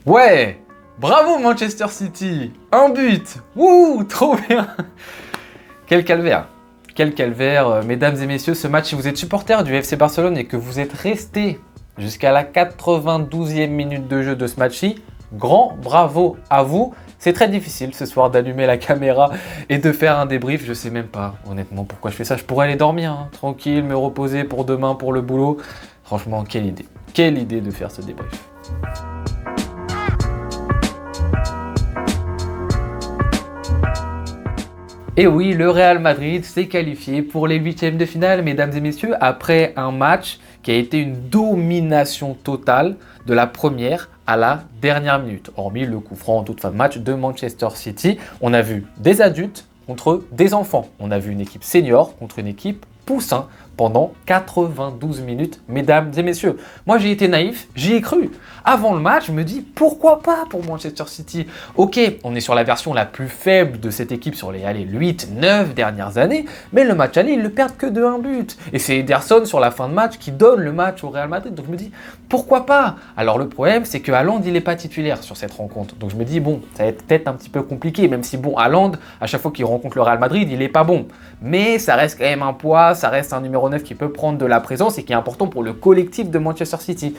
Ouais, bravo Manchester City, un but, wouh, trop bien. Quel calvaire, mesdames et messieurs, ce match, si vous êtes supporter du FC Barcelone et que vous êtes resté jusqu'à la 92e minute de jeu de ce match-ci, grand bravo à vous. C'est très difficile ce soir d'allumer la caméra et de faire un débrief. Je sais même pas honnêtement pourquoi je fais ça. Je pourrais aller dormir, hein, tranquille, me reposer pour demain, pour le boulot. Franchement, quelle idée. Quelle idée de faire ce débrief. Et oui, le Real Madrid s'est qualifié pour les huitièmes de finale, mesdames et messieurs, après un match qui a été une domination totale de la première à la dernière minute. Hormis le coup franc en toute fin de match de Manchester City, on a vu des adultes contre des enfants. On a vu une équipe senior contre une équipe poussin pendant 92 minutes, mesdames et messieurs. Moi, j'ai été naïf, j'y ai cru. Avant le match, je me dis, pourquoi pas pour Manchester City? Ok, on est sur la version la plus faible de cette équipe sur les 8, 9 dernières années, mais le match aller, ils le perdent que de 1 but. Et c'est Ederson sur la fin de match qui donne le match au Real Madrid. Donc je me dis, pourquoi pas? Alors le problème, c'est que Haaland, il n'est pas titulaire sur cette rencontre. Donc je me dis, bon, ça va être peut-être un petit peu compliqué, même si bon, Haaland, à chaque fois qu'il rencontre le Real Madrid, il n'est pas bon. Mais ça reste quand même un poids, ça reste un numéro 9 qui peut prendre de la présence et qui est important pour le collectif de Manchester City.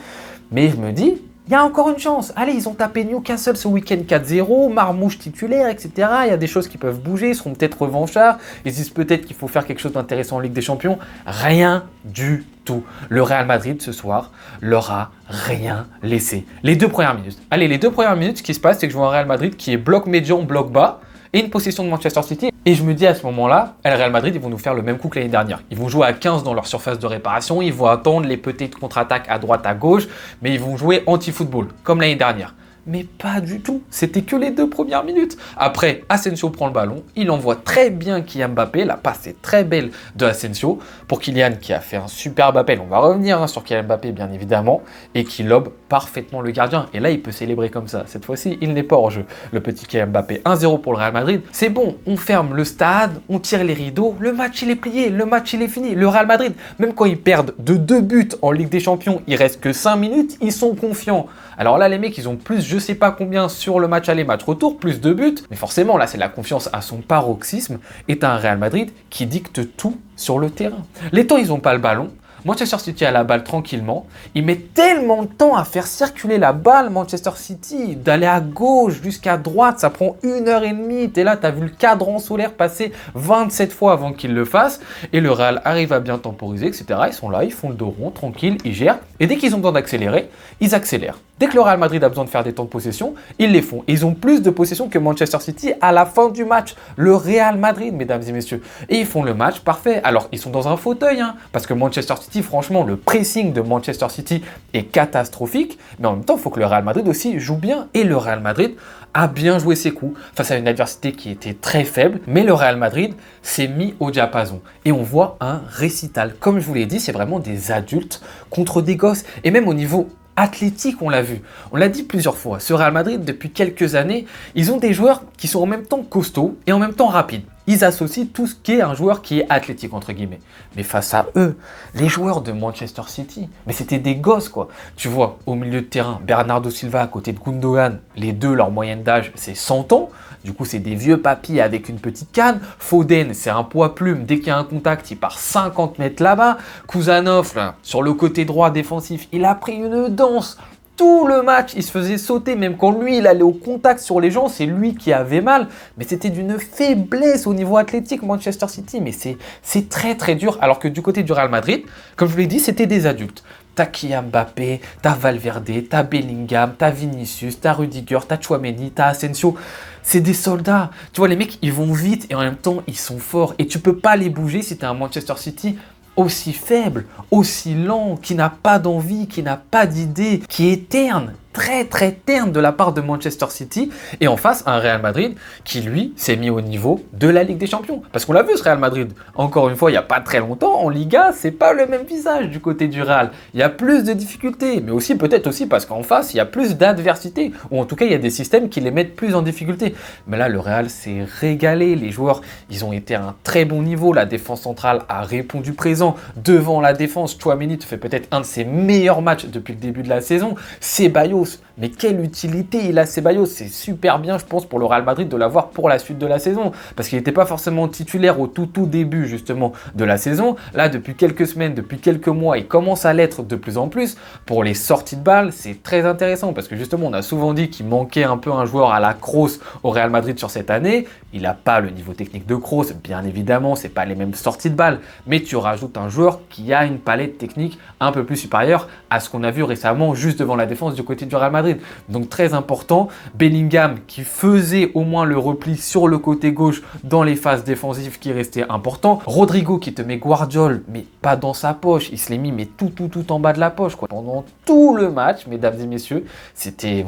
Mais je me dis, il y a encore une chance. Allez, ils ont tapé Newcastle ce week-end 4-0, Marmouche titulaire, etc. Il y a des choses qui peuvent bouger, ils seront peut-être revanchards. Ils disent peut-être qu'il faut faire quelque chose d'intéressant en Ligue des Champions. Rien du tout. Le Real Madrid, ce soir, leur a rien laissé. Les 2 premières minutes. Allez, les 2 premières minutes, ce qui se passe, c'est que je vois un Real Madrid qui est bloc médian, bloc bas, et une possession de Manchester City. Et je me dis à ce moment-là, le Real Madrid, ils vont nous faire le même coup que l'année dernière. Ils vont jouer à 15 dans leur surface de réparation, ils vont attendre les petites contre-attaques à droite, à gauche, mais ils vont jouer anti-football, comme l'année dernière. Mais pas du tout, c'était que les 2 premières minutes. Après, Asensio prend le ballon, il envoie très bien Kylian Mbappé, la passe est très belle de Asensio, pour Kylian qui a fait un superbe appel, on va revenir sur Kylian Mbappé bien évidemment, et qui lobe parfaitement le gardien. Et là, il peut célébrer comme ça. Cette fois-ci, il n'est pas hors jeu. Le petit Kylian Mbappé, 1-0 pour le Real Madrid. C'est bon, on ferme le stade, on tire les rideaux, le match il est plié, le match il est fini. Le Real Madrid, même quand ils perdent de 2 buts en Ligue des Champions, il reste que 5 minutes, ils sont confiants. Alors là, les mecs, ils ont plus, je sais pas combien sur le match aller, match retour, plus de buts. Mais forcément, là, c'est la confiance à son paroxysme. Et t'as un Real Madrid qui dicte tout sur le terrain. Les temps, ils n'ont pas le ballon. Manchester City a la balle tranquillement. Il met tellement de temps à faire circuler la balle, Manchester City, d'aller à gauche jusqu'à droite. Ça prend 1h30. T'es là, t'as vu le cadran solaire passer 27 fois avant qu'il le fasse. Et le Real arrive à bien temporiser, etc. Ils sont là, ils font le dos rond, tranquille, ils gèrent. Et dès qu'ils ont besoin d'accélérer, ils accélèrent. Dès que le Real Madrid a besoin de faire des temps de possession, ils les font. Ils ont plus de possession que Manchester City à la fin du match. Le Real Madrid, mesdames et messieurs. Et ils font le match parfait. Alors, ils sont dans un fauteuil, parce que Manchester City, franchement, le pressing de Manchester City est catastrophique. Mais en même temps, il faut que le Real Madrid aussi joue bien. Et le Real Madrid a bien joué ses coups face à une adversité qui était très faible. Mais le Real Madrid s'est mis au diapason. Et on voit un récital. Comme je vous l'ai dit, c'est vraiment des adultes contre des gosses. Et même au niveau athlétique, on l'a vu. On l'a dit plusieurs fois. Ce Real Madrid, depuis quelques années, ils ont des joueurs qui sont en même temps costauds et en même temps rapides. Ils associent tout ce qui est un joueur qui est athlétique, entre guillemets. Mais face à eux, les joueurs de Manchester City, mais c'était des gosses, quoi. Tu vois, au milieu de terrain, Bernardo Silva à côté de Gundogan, les deux, leur moyenne d'âge, c'est 100 ans. Du coup, c'est des vieux papis avec une petite canne. Foden, c'est un poids plume. Dès qu'il y a un contact, il part 50 mètres là-bas. Kuzanov, là, sur le côté droit défensif, il a pris une danse. Tout le match, il se faisait sauter, même quand lui, il allait au contact sur les gens, c'est lui qui avait mal. Mais c'était d'une faiblesse au niveau athlétique, Manchester City. Mais c'est très très dur. Alors que du côté du Real Madrid, comme je vous l'ai dit, c'était des adultes. T'as Kylian Mbappé, t'as Valverde, t'as Bellingham, t'as Vinicius, t'as Rudiger, t'as Tchouaméni, t'as Asensio. C'est des soldats. Tu vois, les mecs, ils vont vite et en même temps, ils sont forts. Et tu peux pas les bouger si t'es un Manchester City aussi faible, aussi lent, qui n'a pas d'envie, qui n'a pas d'idée, qui est terne, très très terne de la part de Manchester City, et en face un Real Madrid qui lui s'est mis au niveau de la Ligue des Champions. Parce qu'on l'a vu ce Real Madrid, encore une fois il n'y a pas très longtemps, en Liga c'est pas le même visage du côté du Real. Il y a plus de difficultés, mais aussi peut-être aussi parce qu'en face il y a plus d'adversité, ou en tout cas il y a des systèmes qui les mettent plus en difficulté. Mais là le Real s'est régalé, les joueurs ils ont été à un très bon niveau, la défense centrale a répondu présent, devant la défense, Tchouaméni fait peut-être un de ses meilleurs matchs depuis le début de la saison, Ceballos Ceballos. Mais quelle utilité il a Ceballos. C'est super bien, je pense, pour le Real Madrid de l'avoir pour la suite de la saison. Parce qu'il n'était pas forcément titulaire au tout début, justement, de la saison. Là, depuis quelques semaines, depuis quelques mois, il commence à l'être de plus en plus. Pour les sorties de balles, c'est très intéressant. Parce que justement, on a souvent dit qu'il manquait un peu un joueur à la Kroos au Real Madrid sur cette année. Il n'a pas le niveau technique de Kroos, bien évidemment, c'est pas les mêmes sorties de balles. Mais tu rajoutes un joueur qui a une palette technique un peu plus supérieure à ce qu'on a vu récemment juste devant la défense du côté du Real Madrid. Donc très important, Bellingham qui faisait au moins le repli sur le côté gauche dans les phases défensives qui restaient important. Rodrigo qui te met Guardiol, mais pas dans sa poche, il se l'est mis mais tout en bas de la poche quoi. Pendant tout le match, mesdames et messieurs, c'était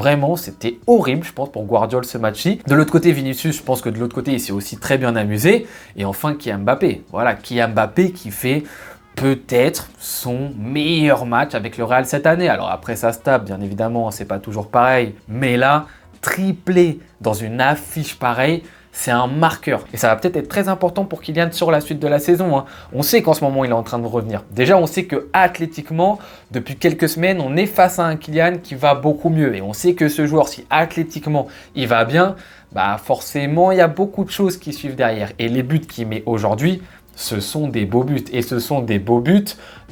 horrible je pense pour Guardiol ce match-ci. De l'autre côté Vinicius, je pense que de l'autre côté il s'est aussi très bien amusé. Et enfin Kylian Mbappé, voilà Kylian Mbappé qui fait peut-être son meilleur match avec le Real cette année. Alors après ça se tape, bien évidemment, c'est pas toujours pareil. Mais là, triplé dans une affiche pareille, c'est un marqueur. Et ça va peut-être être très important pour Kylian sur la suite de la saison, hein. On sait qu'en ce moment, il est en train de revenir. Déjà, on sait que athlétiquement, depuis quelques semaines, on est face à un Kylian qui va beaucoup mieux. Et on sait que ce joueur, si athlétiquement, il va bien, bah forcément, il y a beaucoup de choses qui suivent derrière. Et les buts qu'il met aujourd'hui, ce sont des beaux buts. Et ce sont des beaux buts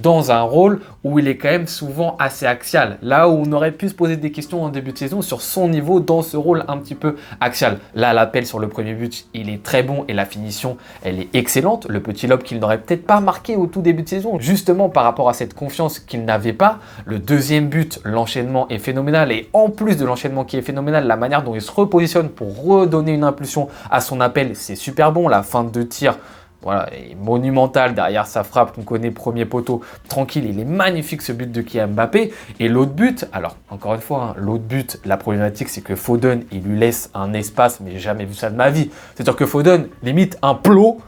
dans un rôle où il est quand même souvent assez axial. Là où on aurait pu se poser des questions en début de saison sur son niveau dans ce rôle un petit peu axial. Là, l'appel sur le premier but, il est très bon et la finition, elle est excellente. Le petit lob qu'il n'aurait peut-être pas marqué au tout début de saison, justement par rapport à cette confiance qu'il n'avait pas. Le deuxième but, l'enchaînement est phénoménal. Et en plus de l'enchaînement qui est phénoménal, la manière dont il se repositionne pour redonner une impulsion à son appel, c'est super bon. La fin de tir, voilà, est monumental derrière sa frappe qu'on connaît, premier poteau, tranquille, il est magnifique ce but de Kylian Mbappé. Et l'autre but, alors encore une fois, hein, l'autre but, la problématique c'est que Foden, il lui laisse un espace, mais j'ai jamais vu ça de ma vie. C'est-à-dire que Foden, limite un plot,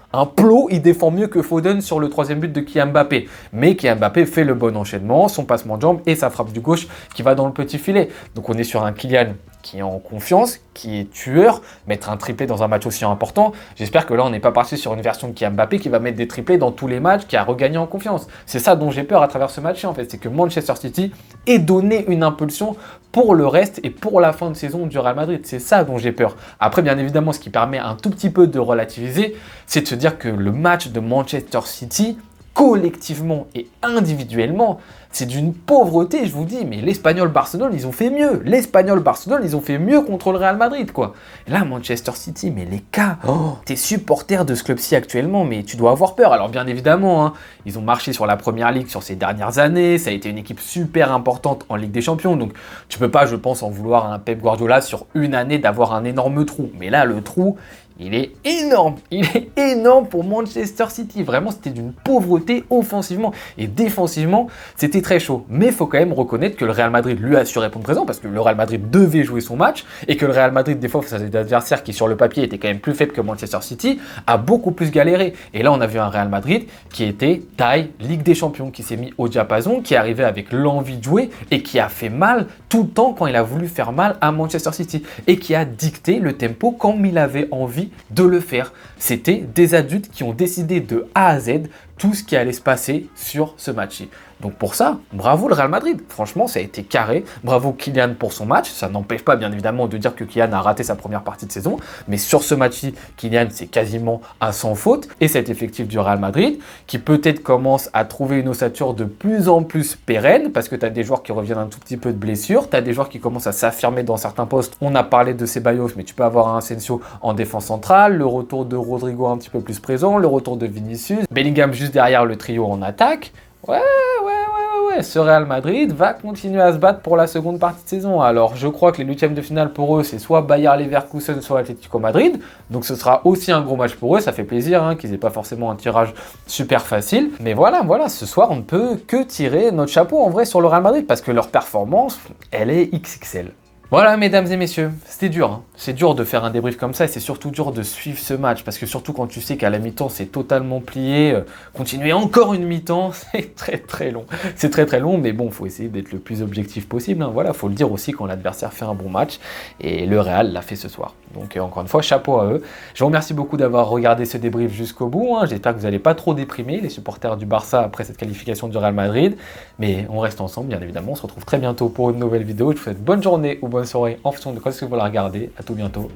il défend mieux que Foden sur le troisième but de Kylian Mbappé. Mais Kylian Mbappé fait le bon enchaînement, son passement de jambe et sa frappe du gauche qui va dans le petit filet. Donc on est sur un Kylian qui est en confiance, qui est tueur, mettre un triplé dans un match aussi important. J'espère que là, on n'est pas parti sur une version de Kylian Mbappé qui va mettre des triplés dans tous les matchs, qui a regagné en confiance. C'est ça dont j'ai peur à travers ce match, en fait, c'est que Manchester City ait donné une impulsion pour le reste et pour la fin de saison du Real Madrid. C'est ça dont j'ai peur. Après, bien évidemment, ce qui permet un tout petit peu de relativiser, c'est de se dire que le match de Manchester City, collectivement et individuellement, c'est d'une pauvreté, je vous dis, mais l'Espagnol Barcelone, ils ont fait mieux. L'Espagnol Barcelone, ils ont fait mieux contre le Real Madrid, quoi. Et là, Manchester City, mais les cas, t'es supporter de ce club-ci actuellement, mais tu dois avoir peur. Alors bien évidemment, hein, ils ont marché sur la Première Ligue sur ces dernières années, ça a été une équipe super importante en Ligue des Champions, donc tu peux pas, je pense, en vouloir à un Pep Guardiola sur une année d'avoir un énorme trou. Mais là, le trou, il est énorme pour Manchester City. Vraiment, c'était d'une pauvreté offensivement et défensivement, c'était très chaud. Mais il faut quand même reconnaître que le Real Madrid lui a su répondre présent parce que le Real Madrid devait jouer son match et que le Real Madrid, des fois, face à des adversaires qui sur le papier étaient quand même plus faibles que Manchester City, a beaucoup plus galéré. Et là, on a vu un Real Madrid qui était taille Ligue des Champions, qui s'est mis au diapason, qui est arrivé avec l'envie de jouer et qui a fait mal tout le temps quand il a voulu faire mal à Manchester City et qui a dicté le tempo comme il avait envie de le faire. C'était des adultes qui ont décidé de A à Z tout ce qui allait se passer sur ce match. Donc pour ça, bravo le Real Madrid. Franchement, ça a été carré. Bravo Kylian pour son match. Ça n'empêche pas, bien évidemment, de dire que Kylian a raté sa première partie de saison. Mais sur ce match-ci, Kylian, c'est quasiment à sans faute. Et cet effectif du Real Madrid, qui peut-être commence à trouver une ossature de plus en plus pérenne, parce que tu as des joueurs qui reviennent un tout petit peu de blessure. Tu as des joueurs qui commencent à s'affirmer dans certains postes. On a parlé de Ceballos, mais tu peux avoir un Asensio en défense centrale, le retour de Rodrigo un petit peu plus présent, le retour de Vinicius, Bellingham juste derrière le trio en attaque. Ouais, ce Real Madrid va continuer à se battre pour la seconde partie de saison. Alors, je crois que les huitièmes de finale pour eux, c'est soit Bayer Leverkusen, soit Atlético Madrid. Donc, ce sera aussi un gros match pour eux. Ça fait plaisir hein, qu'ils n'aient pas forcément un tirage super facile. Mais voilà, ce soir, on ne peut que tirer notre chapeau en vrai sur le Real Madrid parce que leur performance, elle est XXL. Voilà, mesdames et messieurs, c'était dur. Hein. C'est dur de faire un débrief comme ça et c'est surtout dur de suivre ce match parce que surtout quand tu sais qu'à la mi-temps c'est totalement plié, continuer encore une mi-temps, c'est très long. C'est très long, mais bon, il faut essayer d'être le plus objectif possible. Hein. Voilà, faut le dire aussi quand l'adversaire fait un bon match et le Real l'a fait ce soir. Donc encore une fois, chapeau à eux. Je vous remercie beaucoup d'avoir regardé ce débrief jusqu'au bout. Hein. J'espère que vous n'allez pas trop déprimer les supporters du Barça après cette qualification du Real Madrid. Mais on reste ensemble, bien évidemment. On se retrouve très bientôt pour une nouvelle vidéo. Je vous souhaite bonne journée ou bonne soirée en fonction de quoi ce que vous la regardez. À tout bientôt.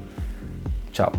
Ciao.